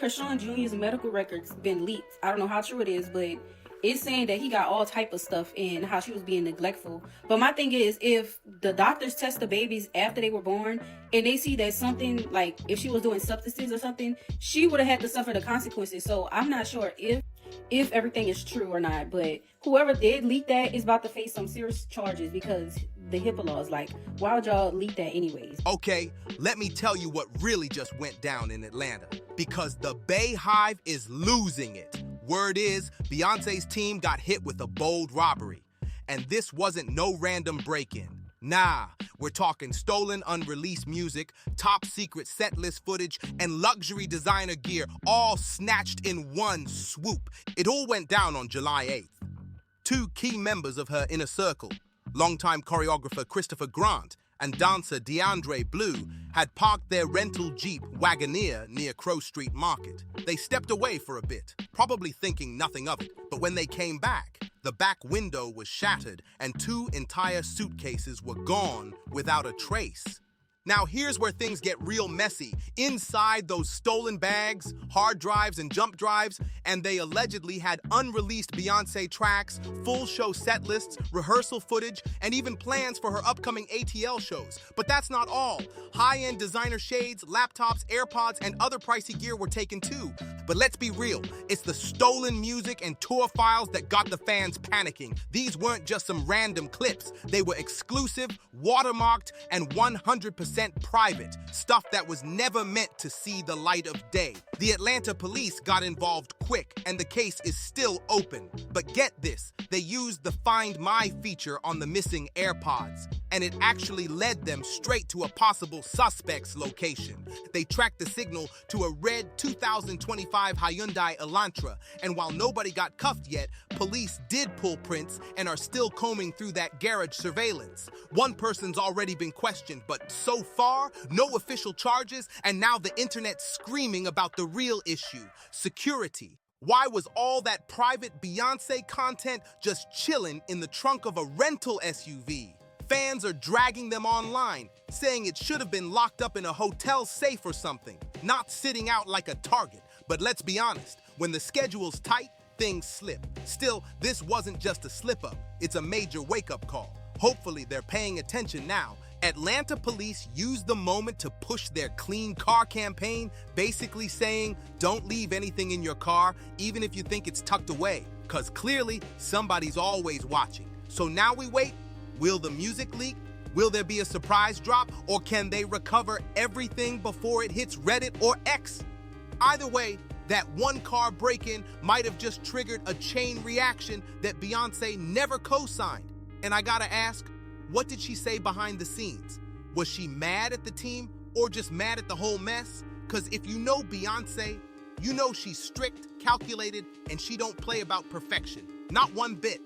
Chrisean Jr.'s medical records been leaked. I don't know how true it is, but it's saying that he got all type of stuff and how she was being neglectful. But my thing is, if the doctors test the babies after they were born and they see that something, like if she was doing substances or something, she would have had to suffer the consequences. So I'm not sure if everything is true or not, but whoever did leak that is about to face some serious charges because the HIPAA laws. Like, why would y'all leak that anyways? Okay, let me tell you what really just went down in Atlanta. Because the Bey Hive is losing it. Word is, Beyonce's team got hit with a bold robbery. And this wasn't no random break-in. Nah, we're talking stolen, unreleased music, top secret set list footage, and luxury designer gear, all snatched in one swoop. It all went down on July 8th. Two key members of her inner circle, longtime choreographer Christopher Grant and dancer DeAndre Blue, had parked their rental Jeep Wagoneer near Crow Street Market. They stepped away for a bit, probably thinking nothing of it. But when they came back, the back window was shattered and two entire suitcases were gone without a trace. Now here's where things get real messy. Inside those stolen bags, hard drives and jump drives, and they allegedly had unreleased Beyonce tracks, full show set lists, rehearsal footage, and even plans for her upcoming ATL shows. But that's not all. High-end designer shades, laptops, AirPods, and other pricey gear were taken too. But let's be real, it's the stolen music and tour files that got the fans panicking. These weren't just some random clips. They were exclusive, watermarked, and 100% private, stuff that was never meant to see the light of day. The Atlanta police got involved quick, and the case is still open. But get this, they used the Find My feature on the missing AirPods, and it actually led them straight to a possible suspect's location. They tracked the signal to a red 2025 Hyundai Elantra, and while nobody got cuffed yet, police did pull prints and are still combing through that garage surveillance. One person's already been questioned, but so far, no official charges, and now the internet's screaming about the real issue: security. Why was all that private Beyonce content just chilling in the trunk of a rental SUV? Fans are dragging them online, saying it should have been locked up in a hotel safe or something, not sitting out like a target. But let's be honest, when the schedule's tight, things slip. Still, this wasn't just a slip-up, it's a major wake-up call. Hopefully they're paying attention now. Atlanta police used the moment to push their clean car campaign, basically saying, don't leave anything in your car, even if you think it's tucked away, because clearly somebody's always watching. So now we wait. Will the music leak? Will there be a surprise drop? Or can they recover everything before it hits Reddit or X? Either way, that one car break-in might have just triggered a chain reaction that Beyonce never co-signed. And I gotta ask, what did she say behind the scenes? Was she mad at the team or just mad at the whole mess? Because if you know Beyonce, you know she's strict, calculated, and she don't play about perfection. Not one bit.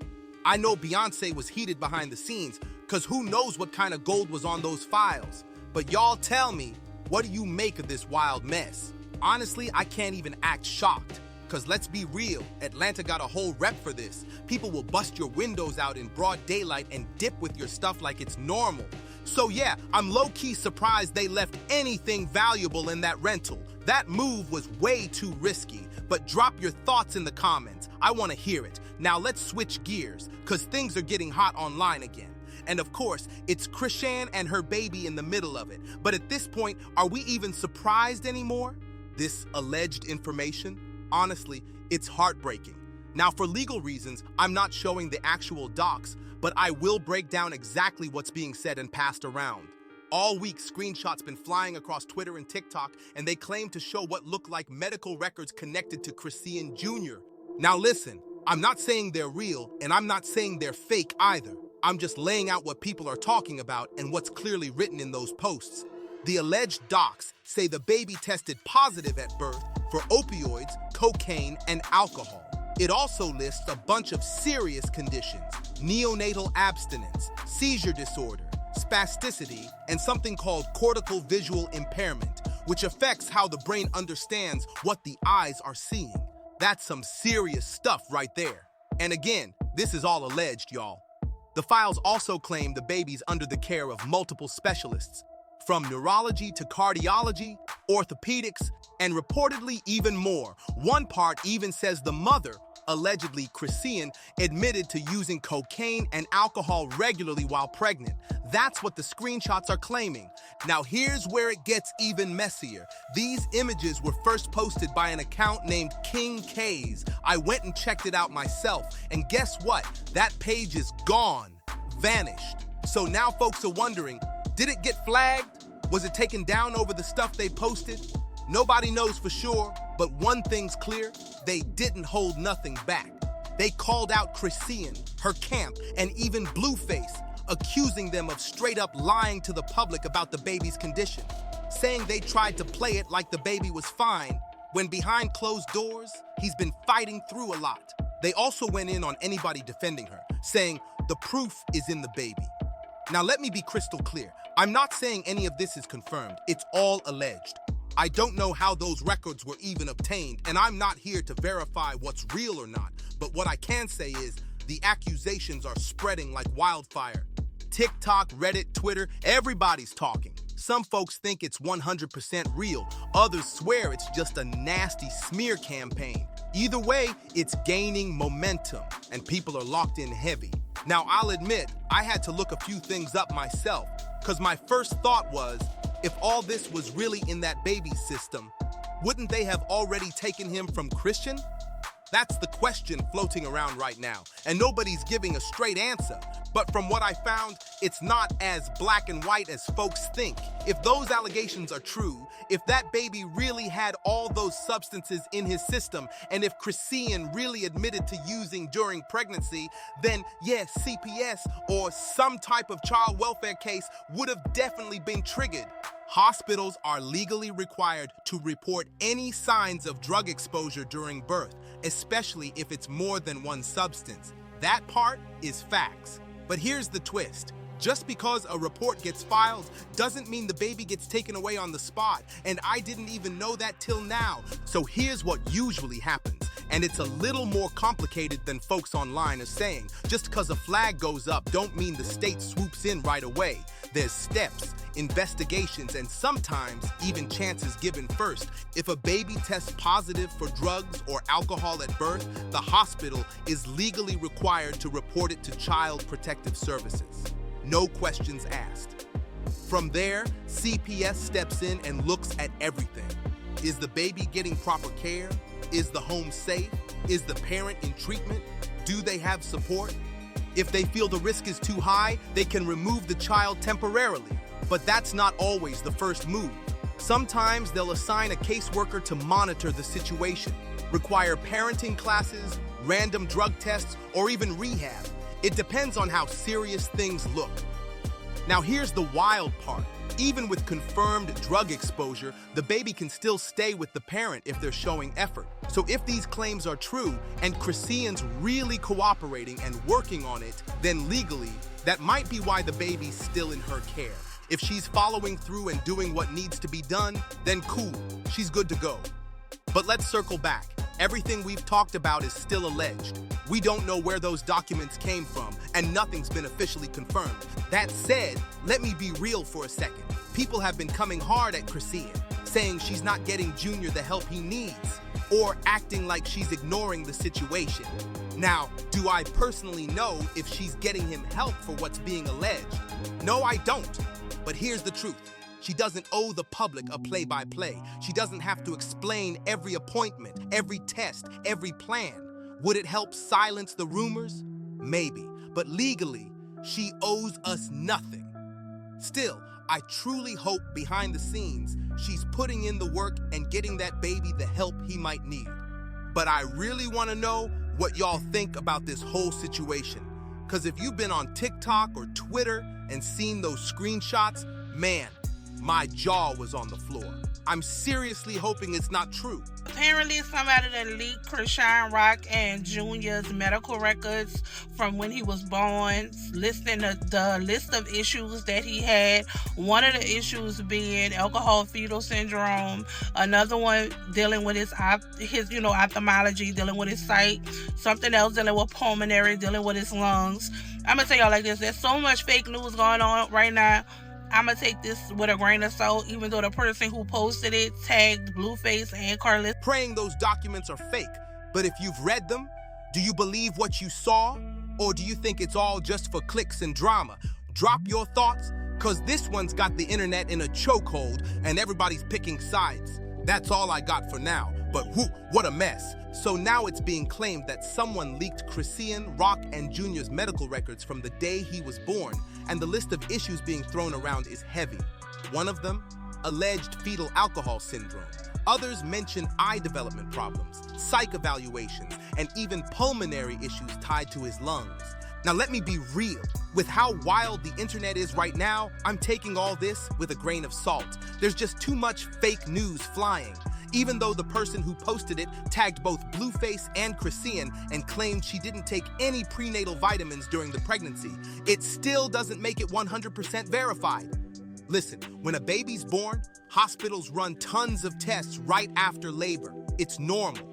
I know Beyonce was heated behind the scenes because who knows what kind of gold was on those files. But y'all tell me, what do you make of this wild mess? Honestly, I can't even act shocked. Because let's be real, Atlanta got a whole rep for this. People will bust your windows out in broad daylight and dip with your stuff like it's normal. So yeah, I'm low-key surprised they left anything valuable in that rental. That move was way too risky. But drop your thoughts in the comments. I want to hear it. Now let's switch gears, because things are getting hot online again. And of course, it's Chrisean and her baby in the middle of it. But at this point, are we even surprised anymore? This alleged information? Honestly, it's heartbreaking. Now, for legal reasons, I'm not showing the actual docs, but I will break down exactly what's being said and passed around. All week, screenshots been flying across Twitter and TikTok, and they claim to show what look like medical records connected to Chrisean Jr. Now listen, I'm not saying they're real, and I'm not saying they're fake either. I'm just laying out what people are talking about and what's clearly written in those posts. The alleged docs say the baby tested positive at birth for opioids, cocaine, and alcohol. It also lists a bunch of serious conditions: neonatal abstinence, seizure disorder, spasticity, and something called cortical visual impairment, which affects how the brain understands what the eyes are seeing. That's some serious stuff right there. And again, this is all alleged, y'all. The files also claim the baby's under the care of multiple specialists, from neurology to cardiology, orthopedics, and reportedly even more. One part even says the mother, allegedly Chrisean, admitted to using cocaine and alcohol regularly while pregnant. That's what the screenshots are claiming. Now here's where it gets even messier. These images were first posted by an account named King K's. I went and checked it out myself, and guess what? That page is gone, vanished. So now folks are wondering, did it get flagged? Was it taken down over the stuff they posted? Nobody knows for sure, but one thing's clear, they didn't hold nothing back. They called out Chrisean, her camp, and even Blueface, accusing them of straight up lying to the public about the baby's condition, saying they tried to play it like the baby was fine, when behind closed doors, he's been fighting through a lot. They also went in on anybody defending her, saying the proof is in the baby. Now let me be crystal clear. I'm not saying any of this is confirmed. It's all alleged. I don't know how those records were even obtained, and I'm not here to verify what's real or not. But what I can say is the accusations are spreading like wildfire. TikTok, Reddit, Twitter, everybody's talking. Some folks think it's 100% real. Others swear it's just a nasty smear campaign. Either way, it's gaining momentum, and people are locked in heavy. Now, I'll admit, I had to look a few things up myself, because my first thought was, if all this was really in that baby's system, wouldn't they have already taken him from Chrisean? That's the question floating around right now, and nobody's giving a straight answer. But from what I found, it's not as black and white as folks think. If those allegations are true, if that baby really had all those substances in his system, and if Chrisean really admitted to using during pregnancy, then yes, CPS or some type of child welfare case would have definitely been triggered. Hospitals are legally required to report any signs of drug exposure during birth, especially if it's more than one substance. That part is facts. But here's the twist. Just because a report gets filed doesn't mean the baby gets taken away on the spot, and I didn't even know that till now. So here's what usually happens, and it's a little more complicated than folks online are saying. Just because a flag goes up don't mean the state swoops in right away. There's steps, investigations, and sometimes even chances given first. If a baby tests positive for drugs or alcohol at birth, the hospital is legally required to report it to Child Protective Services. No questions asked. From there, CPS steps in and looks at everything. Is the baby getting proper care? Is the home safe? Is the parent in treatment? Do they have support? If they feel the risk is too high, they can remove the child temporarily. But that's not always the first move. Sometimes they'll assign a caseworker to monitor the situation, require parenting classes, random drug tests, or even rehab. It depends on how serious things look. Now here's the wild part. Even with confirmed drug exposure, the baby can still stay with the parent if they're showing effort. So if these claims are true and Chrisean's really cooperating and working on it, then legally, that might be why the baby's still in her care. If she's following through and doing what needs to be done, then cool, she's good to go. But let's circle back. Everything we've talked about is still alleged. We don't know where those documents came from, and nothing's been officially confirmed. That said, let me be real for a second. People have been coming hard at Chrisean, saying she's not getting Junior the help he needs, or acting like she's ignoring the situation. Now, do I personally know if she's getting him help for what's being alleged? No, I don't. But here's the truth. She doesn't owe the public a play-by-play. She doesn't have to explain every appointment, every test, every plan. Would it help silence the rumors? Maybe. But legally, she owes us nothing. Still, I truly hope behind the scenes, she's putting in the work and getting that baby the help he might need. But I really want to know what y'all think about this whole situation. Because if you've been on TikTok or Twitter and seen those screenshots, man, my jaw was on the floor. I'm seriously hoping it's not true. Apparently, somebody that leaked Chrisean Jr.'s medical records from when he was born, listing the list of issues that he had. One of the issues being alcohol fetal syndrome. Another one dealing with his ophthalmology, dealing with his sight. Something else dealing with pulmonary, dealing with his lungs. I'm gonna tell y'all like this: there's so much fake news going on right now. I'm gonna take this with a grain of salt, even though the person who posted it tagged Blueface and Carlos. Praying those documents are fake, but if you've read them, do you believe what you saw? Or do you think it's all just for clicks and drama? Drop your thoughts, cause this one's got the internet in a chokehold and everybody's picking sides. That's all I got for now, but what a mess. So now it's being claimed that someone leaked Chrisean, Rock, and Jr.'s medical records from the day he was born, and the list of issues being thrown around is heavy. One of them, alleged fetal alcohol syndrome. Others mention eye development problems, psych evaluations, and even pulmonary issues tied to his lungs. Now let me be real. With how wild the internet is right now, I'm taking all this with a grain of salt. There's just too much fake news flying. Even though the person who posted it tagged both Blueface and Chrisean and claimed she didn't take any prenatal vitamins during the pregnancy, it still doesn't make it 100% verified. Listen, when a baby's born, hospitals run tons of tests right after labor. It's normal.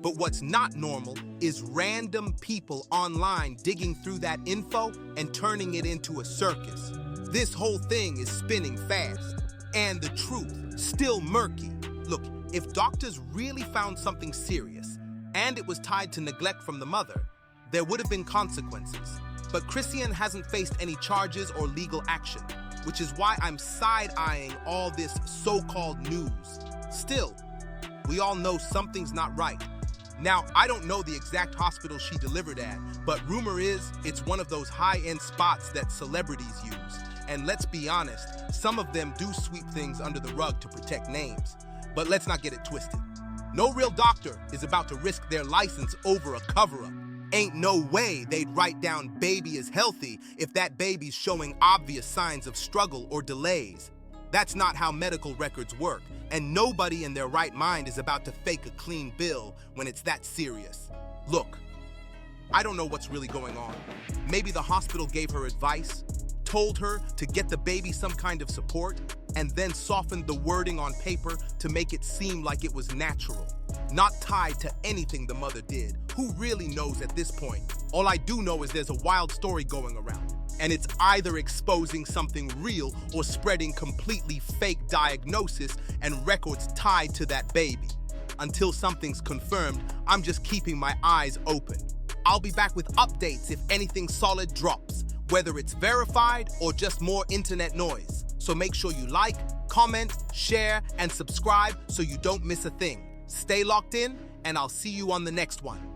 But what's not normal is random people online digging through that info and turning it into a circus. This whole thing is spinning fast, and the truth still murky. Look, if doctors really found something serious, and it was tied to neglect from the mother, there would have been consequences. But Chrisean hasn't faced any charges or legal action, which is why I'm side-eyeing all this so-called news. Still, we all know something's not right. Now, I don't know the exact hospital she delivered at, but rumor is it's one of those high-end spots that celebrities use. And let's be honest, some of them do sweep things under the rug to protect names. But let's not get it twisted. No real doctor is about to risk their license over a cover-up. Ain't no way they'd write down baby is healthy if that baby's showing obvious signs of struggle or delays. That's not how medical records work, and nobody in their right mind is about to fake a clean bill when it's that serious. Look, I don't know what's really going on. Maybe the hospital gave her advice, told her to get the baby some kind of support, and then softened the wording on paper to make it seem like it was natural, not tied to anything the mother did. Who really knows at this point? All I do know is there's a wild story going around, and it's either exposing something real or spreading completely fake diagnosis and records tied to that baby. Until something's confirmed, I'm just keeping my eyes open. I'll be back with updates if anything solid drops, whether it's verified or just more internet noise. So make sure you like, comment, share, and subscribe so you don't miss a thing. Stay locked in, and I'll see you on the next one.